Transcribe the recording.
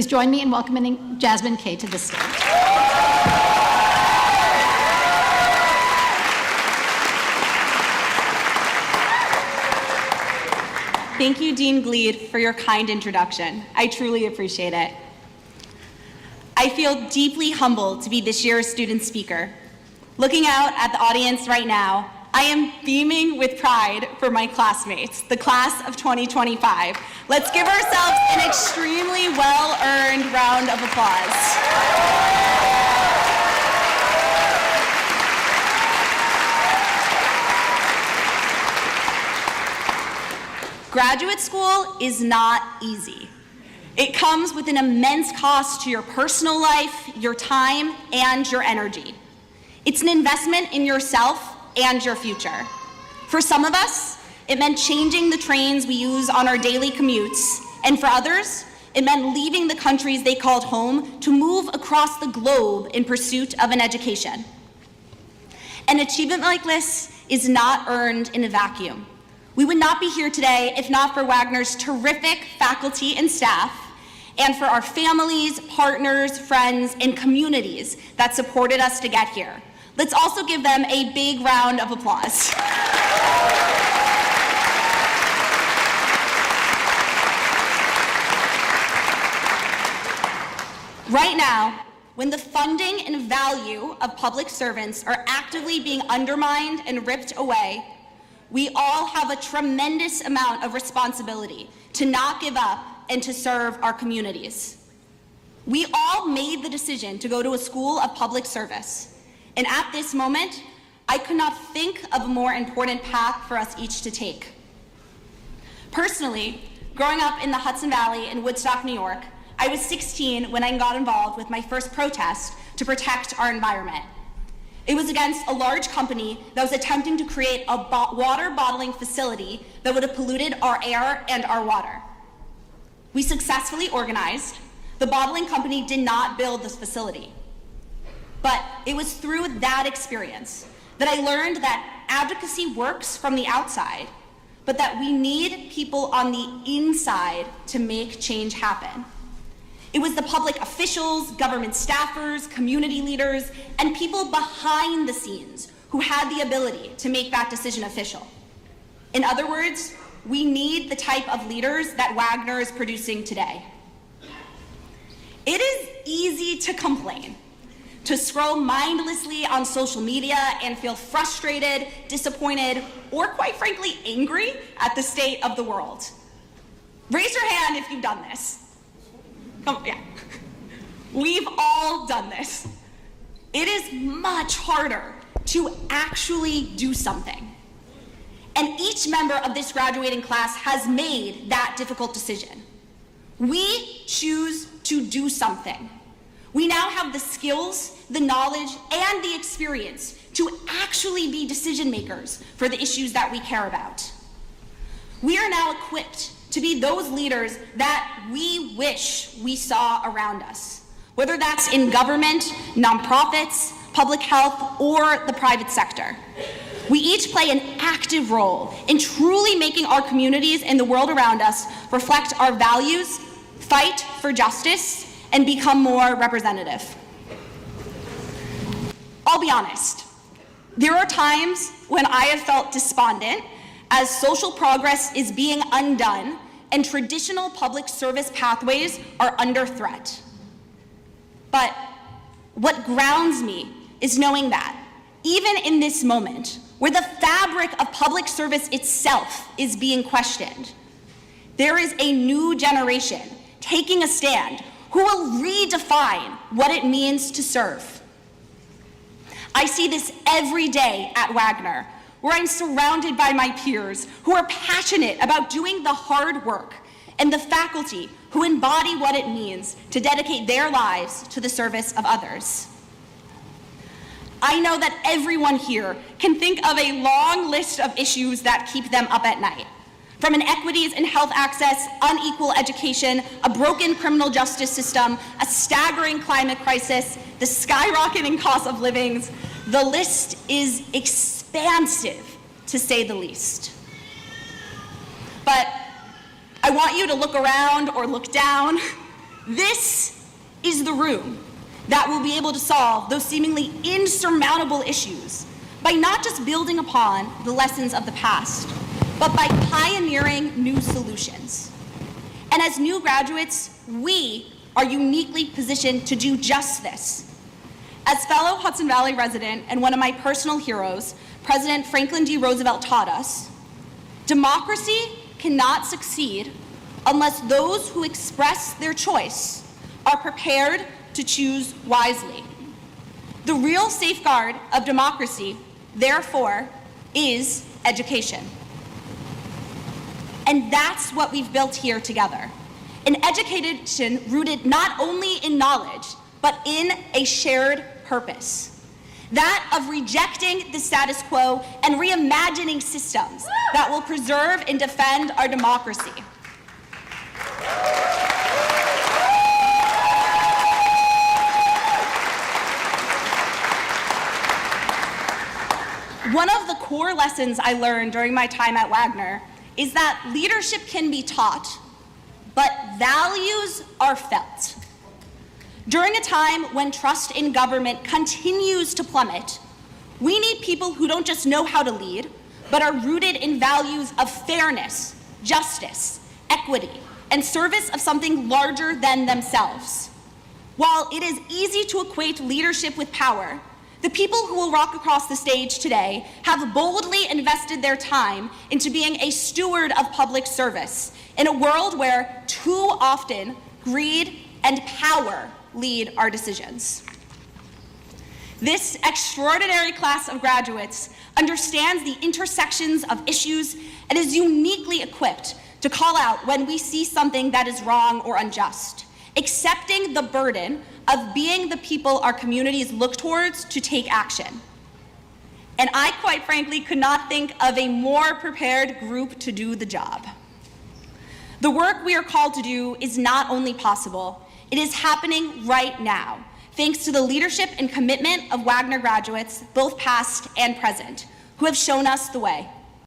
Please join me in welcoming Jazmin Kay to the stage. Thank you, Dean Gleed, for your kind introduction. I truly appreciate it. I feel deeply humbled to be this year's student speaker. Looking out at the audience right now, I am beaming with pride for my classmates, the class of 2025. Let's give ourselves an extremely well-earned round of applause. Graduate school is not easy. It comes with an immense cost to your personal life, your time, and your energy. It's an investment in yourself and your future. For some of us, it meant changing the trains we use on our daily commutes, and for others, it meant leaving the countries they called home to move across the globe in pursuit of an education. An achievement like this is not earned in a vacuum. We would not be here today if not for Wagner's terrific faculty and staff, and for our families, partners, friends, and communities that supported us to get here. Let's also give them a big round of applause. Right now, when the funding and value of public servants are actively being undermined and ripped away, we all have a tremendous amount of responsibility to not give up and to serve our communities. We all made the decision to go to a school of public service. And at this moment, I could not think of a more important path for us each to take. Personally, growing up in the Hudson Valley in Woodstock, New York, I was 16 when I got involved with my first protest to protect our environment. It was against a large company that was attempting to create a water bottling facility that would have polluted our air and our water. We successfully organized. The bottling company did not build this facility. But it was through that experience that I learned that advocacy works from the outside, but that we need people on the inside to make change happen. It was the public officials, government staffers, community leaders, and people behind the scenes who had the ability to make that decision official. In other words, we need the type of leaders that Wagner is producing today. It is easy to complain, to scroll mindlessly on social media and feel frustrated, disappointed, or quite frankly, angry at the state of the world. Raise your hand if you've done this. Come on, yeah. We've all done this. It is much harder to actually do something. And each member of this graduating class has made that difficult decision. We choose to do something. We now have the skills, the knowledge, and the experience to actually be decision makers for the issues that we care about. We are now equipped to be those leaders that we wish we saw around us, whether that's in government, nonprofits, public health, or the private sector. We each play an active role in truly making our communities and the world around us reflect our values, fight for justice, and become more representative. I'll be honest, there are times when I have felt despondent as social progress is being undone and traditional public service pathways are under threat. But what grounds me is knowing that even in this moment, where the fabric of public service itself is being questioned, there is a new generation taking a stand who will redefine what it means to serve. I see this every day at Wagner, where I'm surrounded by my peers who are passionate about doing the hard work, and the faculty who embody what it means to dedicate their lives to the service of others. I know that everyone here can think of a long list of issues that keep them up at night. From inequities in health access, unequal education, a broken criminal justice system, a staggering climate crisis, the skyrocketing cost of living, the list is expansive, to say the least. But I want you to look around or look down. This is the room that will be able to solve those seemingly insurmountable issues by not just building upon the lessons of the past, but by pioneering new solutions. And as new graduates, we are uniquely positioned to do just this. As fellow Hudson Valley resident and one of my personal heroes, President Franklin D. Roosevelt taught us, democracy cannot succeed unless those who express their choice are prepared to choose wisely. The real safeguard of democracy, therefore, is education. And that's what we've built here together. An education rooted not only in knowledge, but in a shared purpose. That of rejecting the status quo and reimagining systems that will preserve and defend our democracy. One of the core lessons I learned during my time at Wagner is that leadership can be taught, but values are felt. During a time when trust in government continues to plummet, we need people who don't just know how to lead, but are rooted in values of fairness, justice, equity, and service of something larger than themselves. While it is easy to equate leadership with power, the people who will walk across the stage today have boldly invested their time into being a steward of public service in a world where too often greed and power lead our decisions. This extraordinary class of graduates understands the intersections of issues and is uniquely equipped to call out when we see something that is wrong or unjust, accepting the burden of being the people our communities look towards to take action. And I, quite frankly, could not think of a more prepared group to do the job. The work we are called to do is not only possible, it is happening right now, thanks to the leadership and commitment of Wagner graduates, both past and present, who have shown us the way.